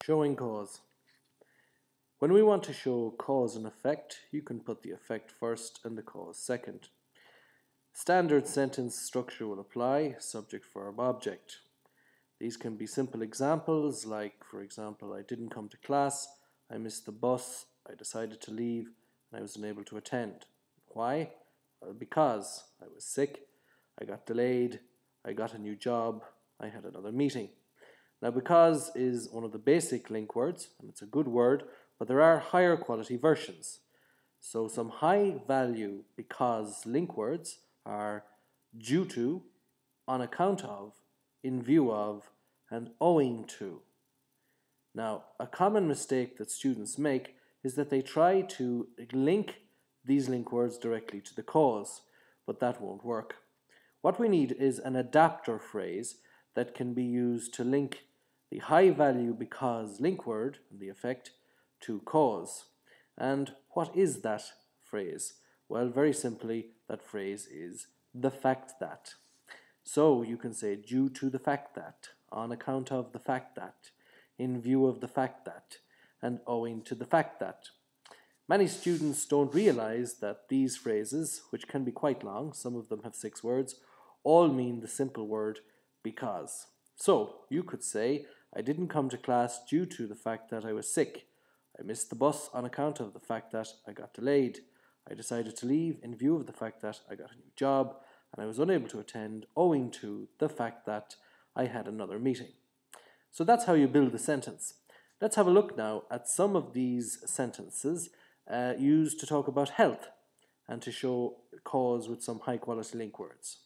Showing cause. When we want to show cause and effect, you can put the effect first and the cause second. Standard sentence structure will apply, subject, verb, object. These can be simple examples like, for example, I didn't come to class, I missed the bus, I decided to leave, and I was unable to attend. Why? Well, because I was sick, I got delayed, I got a new job, I had another meeting. Now, because is one of the basic link words, and it's a good word, but there are higher quality versions. So some high value because link words are due to, on account of, in view of, and owing to. Now, a common mistake that students make is that they try to link these link words directly to the cause, but that won't work. What we need is an adapter phrase that can be used to link the high value because link word and the effect to cause. And what is that phrase? Well, very simply, that phrase is the fact that. So you can say due to the fact that, on account of the fact that, in view of the fact that, and owing to the fact that. Many students don't realize that these phrases, which can be quite long, some of them have 6 words, all mean the simple word because. So you could say, I didn't come to class due to the fact that I was sick. I missed the bus on account of the fact that I got delayed. I decided to leave in view of the fact that I got a new job and I was unable to attend owing to the fact that I had another meeting. So that's how you build the sentence. Let's have a look now at some of these sentences used to talk about health and to show cause with some high quality link words.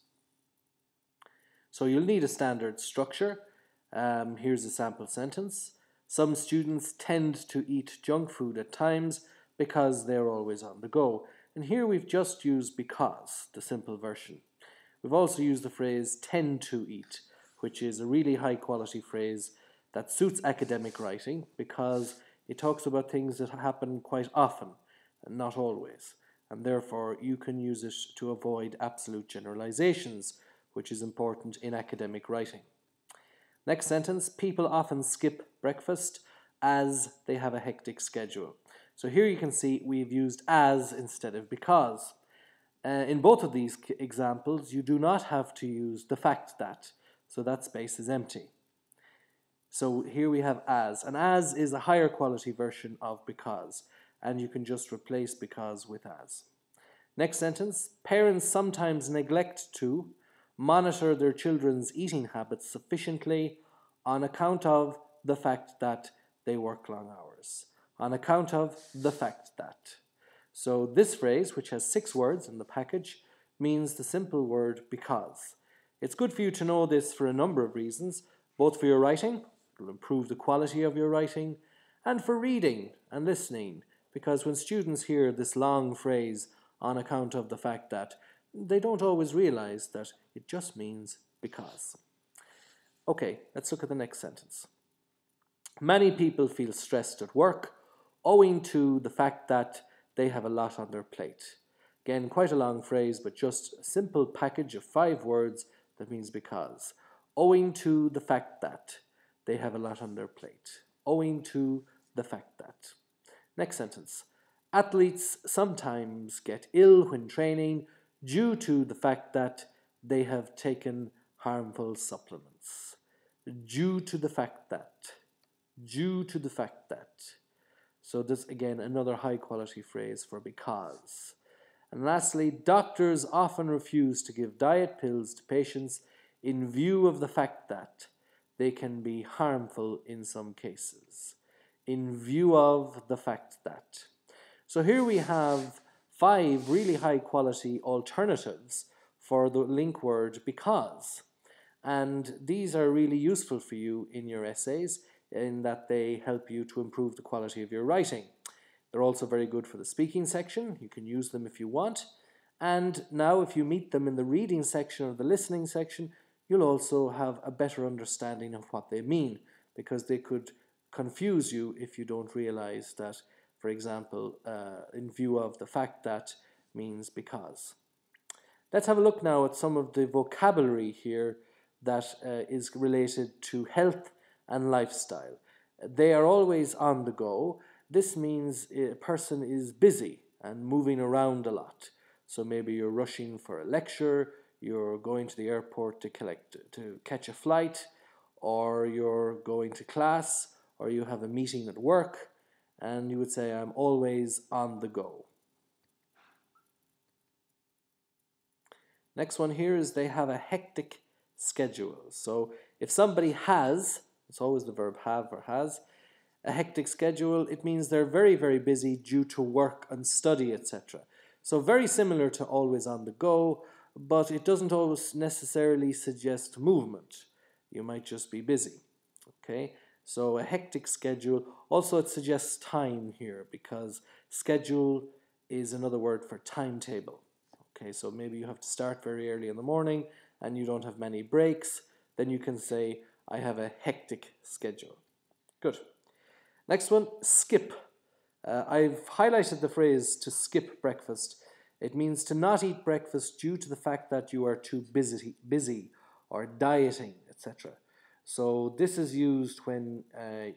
So you'll need a standard structure. Here's a sample sentence. Some students tend to eat junk food at times because they're always on the go. And here we've just used because, the simple version. We've also used the phrase tend to eat, which is a really high quality phrase that suits academic writing because it talks about things that happen quite often and not always. And therefore you can use it to avoid absolute generalizations, which is important in academic writing. Next sentence, people often skip breakfast as they have a hectic schedule. So here you can see we've used as instead of because. In both of these examples, you do not have to use the fact that, so that space is empty. So here we have as, and as is a higher quality version of because, and you can just replace because with as. Next sentence, parents sometimes neglect to monitor their children's eating habits sufficiently on account of the fact that they work long hours. On account of the fact that. So this phrase, which has 6 words in the package, means the simple word because. It's good for you to know this for a number of reasons, both for your writing, it will improve the quality of your writing, and for reading and listening, because when students hear this long phrase on account of the fact that, they don't always realize that it just means because. Okay, let's look at the next sentence. Many people feel stressed at work owing to the fact that they have a lot on their plate. Again, quite a long phrase, but just a simple package of 5 words that means because. Owing to the fact that they have a lot on their plate. Owing to the fact that. Next sentence. Athletes sometimes get ill when training due to the fact that they have taken harmful supplements. Due to the fact that. Due to the fact that. So this again another high quality phrase for because. And lastly, doctors often refuse to give diet pills to patients in view of the fact that they can be harmful in some cases. In view of the fact that. So here we have 5 really high quality alternatives for the link word because. And these are really useful for you in your essays in that they help you to improve the quality of your writing. They're also very good for the speaking section. You can use them if you want. And now if you meet them in the reading section or the listening section, you'll also have a better understanding of what they mean, because they could confuse you if you don't realize that, for example, in view of the fact that means because. Let's have a look now at some of the vocabulary here that is related to health and lifestyle. They are always on the go. This means a person is busy and moving around a lot. So maybe you're rushing for a lecture, you're going to the airport to catch a flight, or you're going to class, or you have a meeting at work, and you would say, I'm always on the go. Next one here is they have a hectic schedule. So if somebody has, it's always the verb have or has, a hectic schedule, it means they're very, very busy due to work and study, etc. So very similar to always on the go, but it doesn't always necessarily suggest movement. You might just be busy. Okay, so a hectic schedule. Also, it suggests time here because schedule is another word for timetable. Okay, so maybe you have to start very early in the morning and you don't have many breaks. Then you can say, I have a hectic schedule. Good. Next one, skip. I've highlighted the phrase to skip breakfast. It means to not eat breakfast due to the fact that you are too busy or dieting, etc. So this is used when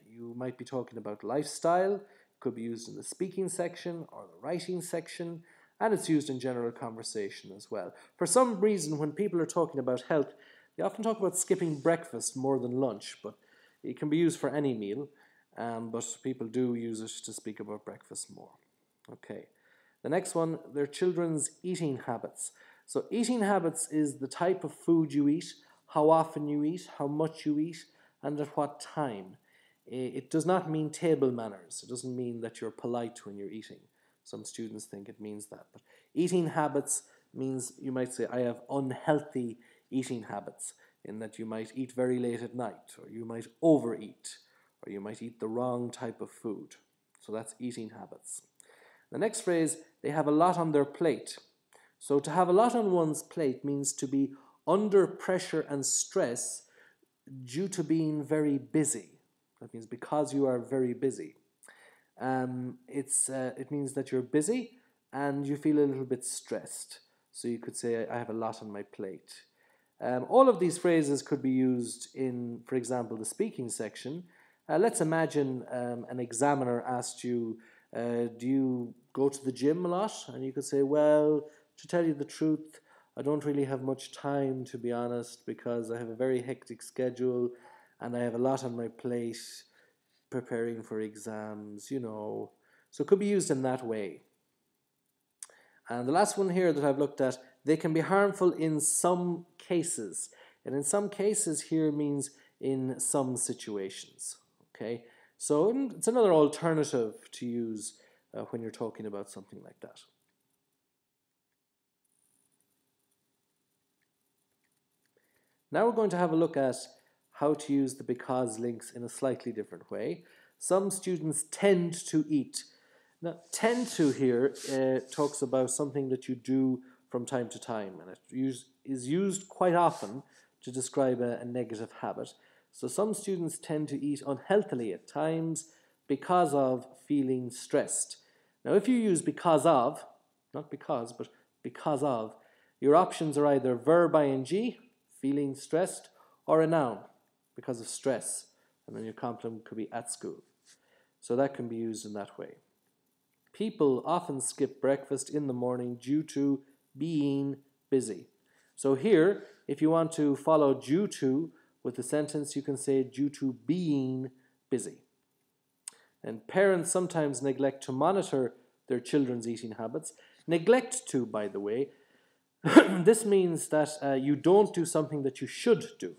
you might be talking about lifestyle. It could be used in the speaking section or the writing section, and it's used in general conversation as well. For some reason, when people are talking about health, they often talk about skipping breakfast more than lunch, but it can be used for any meal. But people do use it to speak about breakfast more. Okay. The next one, their children's eating habits. So eating habits is the type of food you eat, how often you eat, how much you eat, and at what time. It does not mean table manners. It doesn't mean that you're polite when you're eating. Some students think it means that. But eating habits means you might say, I have unhealthy eating habits, in that you might eat very late at night, or you might overeat, or you might eat the wrong type of food. So that's eating habits. The next phrase, they have a lot on their plate. So to have a lot on one's plate means to be under pressure and stress due to being very busy. That means because you are very busy. It means that you're busy and you feel a little bit stressed. So you could say, I have a lot on my plate. All of these phrases could be used in, for example, the speaking section. Let's imagine an examiner asked you, do you go to the gym a lot? And you could say, well, to tell you the truth, I don't really have much time, to be honest, because I have a very hectic schedule and I have a lot on my plate preparing for exams, So it could be used in that way. And the last one here that I've looked at, they can be harmful in some cases. And in some cases here means in some situations. Okay, so it's another alternative to use when you're talking about something like that. Now we're going to have a look at how to use the because links in a slightly different way. Some students tend to eat. Now, tend to here talks about something that you do from time to time, and it is used quite often to describe a negative habit. So some students tend to eat unhealthily at times because of feeling stressed. Now, if you use because of, not because, but because of, your options are either verb ing, feeling stressed, or a noun, because of stress. And then your complement could be at school. So that can be used in that way. People often skip breakfast in the morning due to being busy. So here, if you want to follow due to with the sentence, you can say due to being busy. And parents sometimes neglect to monitor their children's eating habits. Neglect to, by the way, this means that you don't do something that you should do.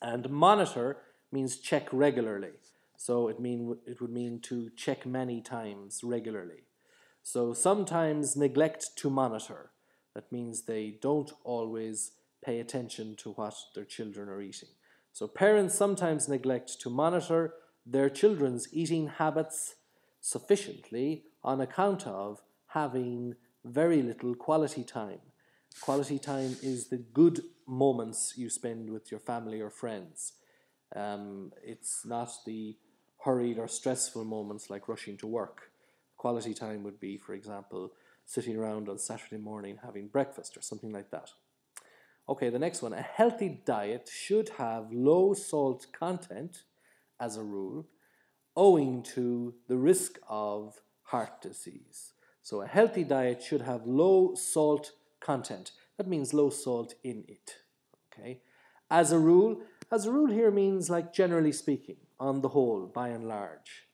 And monitor means check regularly. So it would mean to check many times regularly. So sometimes neglect to monitor. That means they don't always pay attention to what their children are eating. So parents sometimes neglect to monitor their children's eating habits sufficiently on account of having very little quality time. Quality time is the good moments you spend with your family or friends. It's not the hurried or stressful moments like rushing to work. Quality time would be, for example, sitting around on Saturday morning having breakfast or something like that. Okay, the next one. A healthy diet should have low salt content as a rule. owing to the risk of heart disease. So a healthy diet should have low salt content. That means low salt in it. Okay? As a rule here means like generally speaking, on the whole, by and large.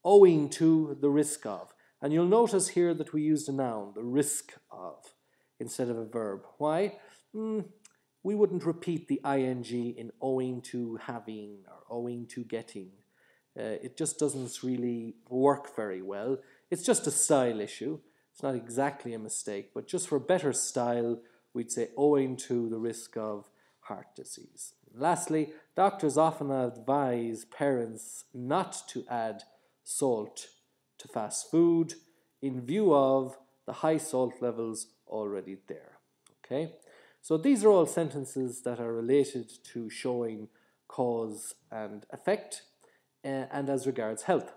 Owing to the risk of. And you'll notice here that we used a noun, the risk of, instead of a verb. Why? We wouldn't repeat the ing in owing to having or owing to getting. It just doesn't really work very well. It's just a style issue. It's not exactly a mistake, but just for better style, we'd say owing to the risk of heart disease. Lastly, doctors often advise parents not to add salt to fast food in view of the high salt levels already there. Okay? So these are all sentences that are related to showing cause and effect and as regards health.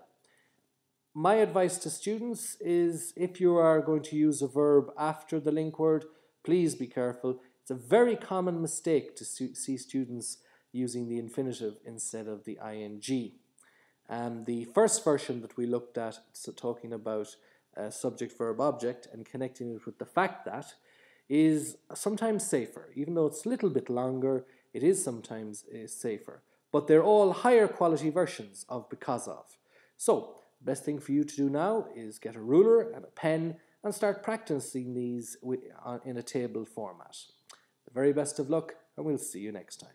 My advice to students is if you are going to use a verb after the link word, please be careful. It's a very common mistake to see students using the infinitive instead of the ing. The first version that we looked at, so talking about subject, verb, object and connecting it with the fact that, is sometimes safer. Even though it's a little bit longer, it is sometimes safer. But they're all higher quality versions of because of. So, the best thing for you to do now is get a ruler and a pen and start practicing these in a table format. The very best of luck, and we'll see you next time.